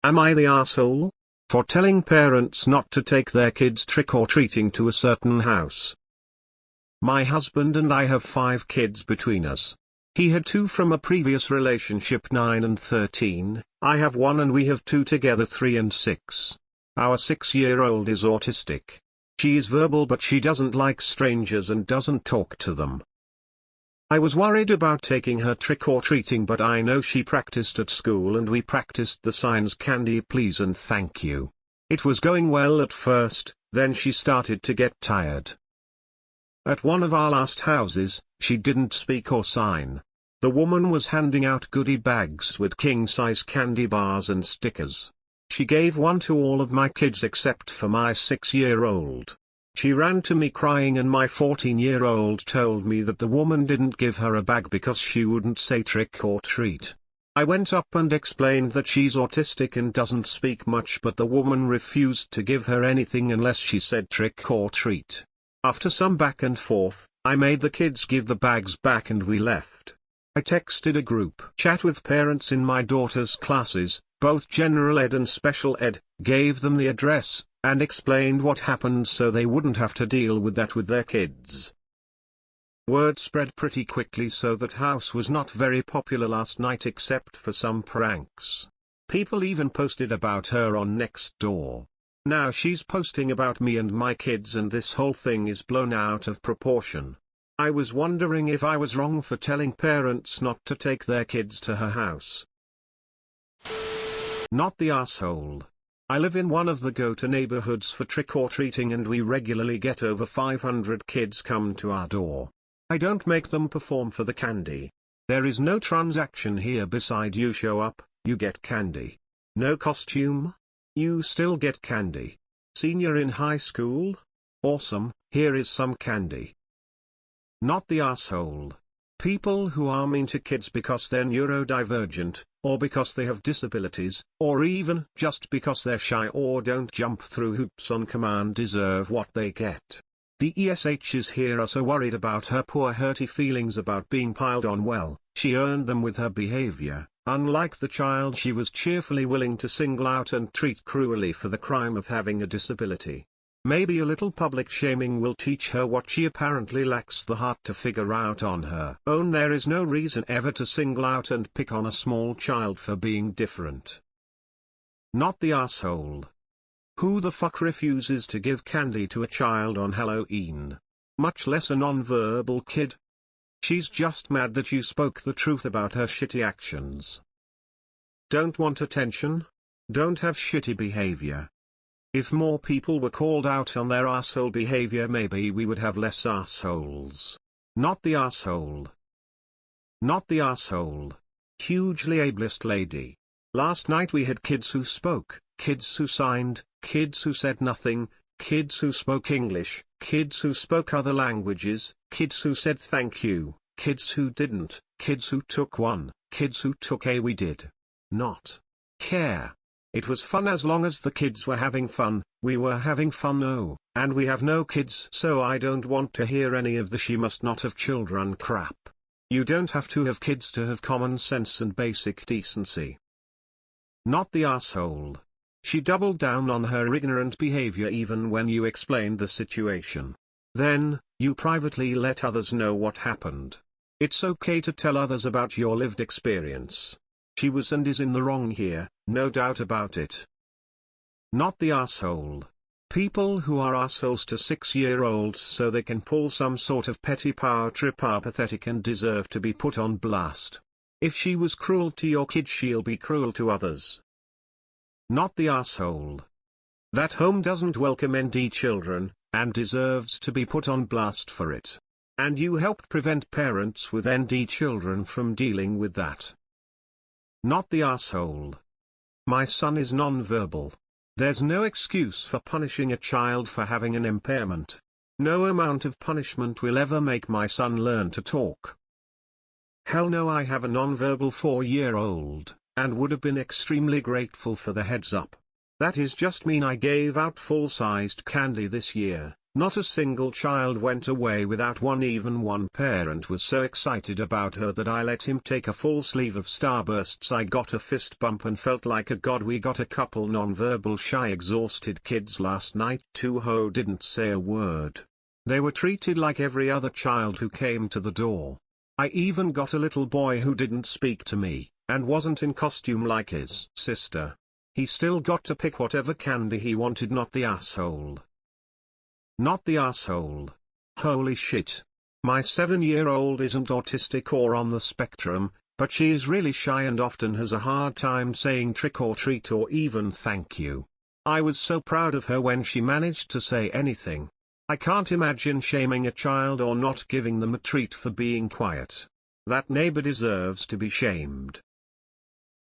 Am I the asshole? For telling parents not to take their kids trick-or-treating to a certain house. My husband and I have 5 kids between us. He had 2 from a previous relationship, 9 and 13, I have 1 and we have 2 together, 3 and 6. Our 6-year-old is autistic. She is verbal but she doesn't like strangers and doesn't talk to them. I was worried about taking her trick-or-treating, but I know she practiced at school and we practiced the signs candy please and thank you. It was going well at first, then she started to get tired. At one of our last houses, she didn't speak or sign. The woman was handing out goodie bags with king-size candy bars and stickers. She gave one to all of my kids except for my 6-year-old. She ran to me crying and my 14-year-old told me that the woman didn't give her a bag because she wouldn't say trick or treat. I went up and explained that she's autistic and doesn't speak much, but the woman refused to give her anything unless she said trick or treat. After some back and forth, I made the kids give the bags back and we left. I texted a group chat with parents in my daughter's classes, both general ed and special ed, gave them the address, and explained what happened so they wouldn't have to deal with that with their kids. Word spread pretty quickly, so that house was not very popular last night except for some pranks. People even posted about her on Nextdoor. Now she's posting about me and my kids and this whole thing is blown out of proportion. I was wondering if I was wrong for telling parents not to take their kids to her house. Not the asshole. I live in one of the go-to neighborhoods for trick-or-treating and we regularly get over 500 kids come to our door. I don't make them perform for the candy. There is no transaction here beside you show up, you get candy. No costume? You still get candy. Senior in high school? Awesome, here is some candy. Not the asshole. People who are mean to kids because they're neurodivergent, or because they have disabilities, or even just because they're shy or don't jump through hoops on command deserve what they get. The ESHs here are so worried about her poor hurty feelings about being piled on. Well, she earned them with her behavior, unlike the child she was cheerfully willing to single out and treat cruelly for the crime of having a disability. Maybe a little public shaming will teach her what she apparently lacks the heart to figure out on her own. There is no reason ever to single out and pick on a small child for being different. Not the asshole. Who the fuck refuses to give candy to a child on Halloween? Much less a non-verbal kid. She's just mad that you spoke the truth about her shitty actions. Don't want attention? Don't have shitty behavior. If more people were called out on their asshole behavior, maybe we would have less assholes. Not the asshole. Not the asshole. Hugely ableist lady. Last night we had kids who spoke, kids who signed, kids who said nothing, kids who spoke English, kids who spoke other languages, kids who said thank you, kids who didn't, kids who took one, kids who took a we did not care. It was fun as long as the kids were having fun, we were having fun. Oh, and we have no kids, so I don't want to hear any of the she must not have children crap. You don't have to have kids to have common sense and basic decency. Not the asshole. She doubled down on her ignorant behavior even when you explained the situation. Then, you privately let others know what happened. It's okay to tell others about your lived experience. She was and is in the wrong here, no doubt about it. Not the asshole. People who are assholes to 6-year-olds so they can pull some sort of petty power trip are pathetic and deserve to be put on blast. If she was cruel to your kid, she'll be cruel to others. Not the asshole. That home doesn't welcome ND children, and deserves to be put on blast for it. And you helped prevent parents with ND children from dealing with that. Not the asshole. My son is non-verbal. There's no excuse for punishing a child for having an impairment. No amount of punishment will ever make my son learn to talk. Hell no, I have a non-verbal 4-year-old, and would have been extremely grateful for the heads up. That is just mean I gave out full-sized candy this year, Not a single child went away without one. Even one parent was so excited about her that I let him take a full sleeve of Starbursts. I got a fist bump and felt like a god. We got a couple non-verbal shy exhausted kids last night too who didn't say a word. They were treated like every other child who came to the door. I even got a little boy who didn't speak to me, and wasn't in costume like his sister. He still got to pick whatever candy he wanted. Not the asshole. Not the asshole. Holy shit. My 7-year-old isn't autistic or on the spectrum, but she is really shy and often has a hard time saying trick or treat or even thank you. I was so proud of her when she managed to say anything. I can't imagine shaming a child or not giving them a treat for being quiet. That neighbor deserves to be shamed.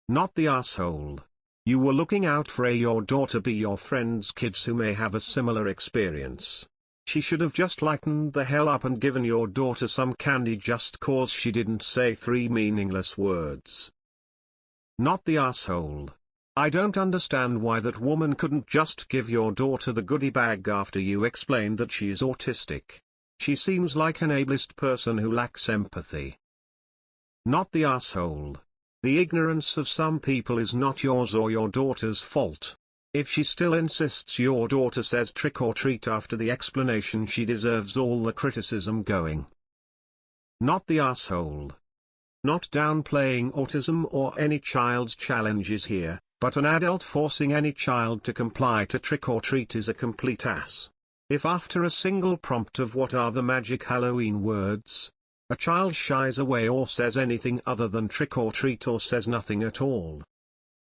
Not the asshole. You were looking out for your daughter be your friend's kids who may have a similar experience. She should have just lightened the hell up and given your daughter some candy just cause she didn't say 3 meaningless words. Not the asshole. I don't understand why that woman couldn't just give your daughter the goodie bag after you explained that she is autistic. She seems like an ableist person who lacks empathy. Not the asshole. The ignorance of some people is not yours or your daughter's fault. If she still insists your daughter says trick or treat after the explanation, she deserves all the criticism going. Not the asshole. Not downplaying autism or any child's challenges here, but an adult forcing any child to comply to trick or treat is a complete ass. If after a single prompt of what are the magic Halloween words, a child shies away or says anything other than trick or treat or says nothing at all,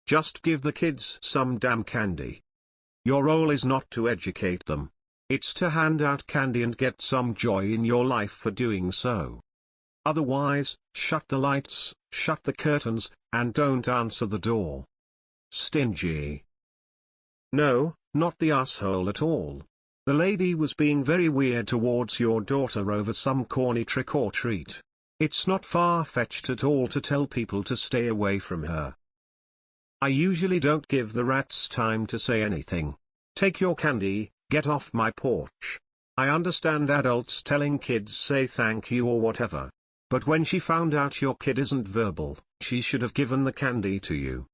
just give the kids some damn candy. Your role is not to educate them. It's to hand out candy and get some joy in your life for doing so. Otherwise, shut the lights, shut the curtains, and don't answer the door. Stingy. No, not the asshole at all. The lady was being very weird towards your daughter over some corny trick or treat. It's not far-fetched at all to tell people to stay away from her. I usually don't give the rats time to say anything. Take your candy, get off my porch. I understand adults telling kids say thank you or whatever. But when she found out your kid isn't verbal, she should have given the candy to you.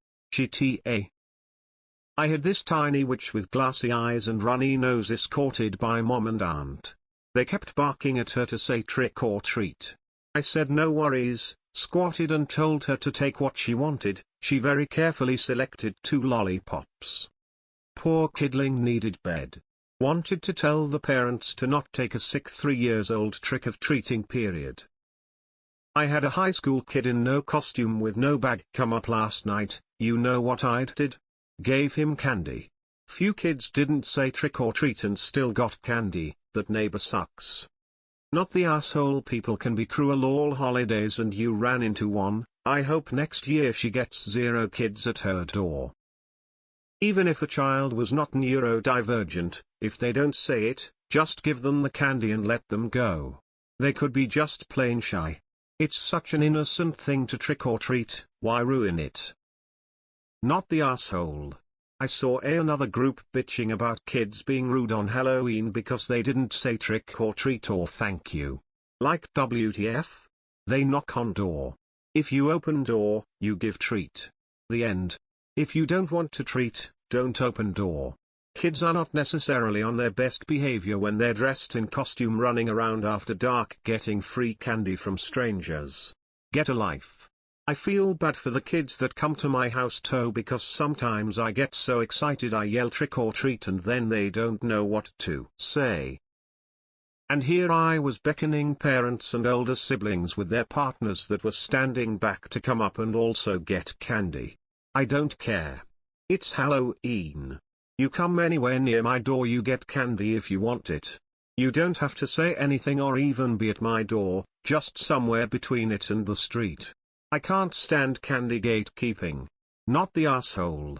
I had this tiny witch with glassy eyes and runny nose escorted by mom and aunt. They kept barking at her to say trick or treat. I said no worries, squatted and told her to take what she wanted. She very carefully selected 2 lollipops. Poor kidling needed bed. Wanted to tell the parents to not take a sick 3-year-old trick of treating period. I had a high school kid in no costume with no bag come up last night. You know what I did? Gave him candy. Few kids didn't say trick or treat and still got candy. That neighbor sucks. Not the asshole. People can be cruel all holidays and you ran into one. I hope next year she gets 0 kids at her door. Even if a child was not neurodivergent, if they don't say it, just give them the candy and let them go. They could be just plain shy. It's such an innocent thing to trick or treat, why ruin it? Not the asshole. I saw another group bitching about kids being rude on Halloween because they didn't say trick or treat or thank you. Like WTF? They knock on door. If you open door, you give treat. The end. If you don't want to treat, don't open door. Kids are not necessarily on their best behavior when they're dressed in costume running around after dark getting free candy from strangers. Get a life. I feel bad for the kids that come to my house too because sometimes I get so excited I yell trick or treat and then they don't know what to say. And here I was beckoning parents and older siblings with their partners that were standing back to come up and also get candy. I don't care. It's Halloween. You come anywhere near my door, you get candy if you want it. You don't have to say anything or even be at my door, just somewhere between it and the street. I can't stand candy gatekeeping. Not the asshole.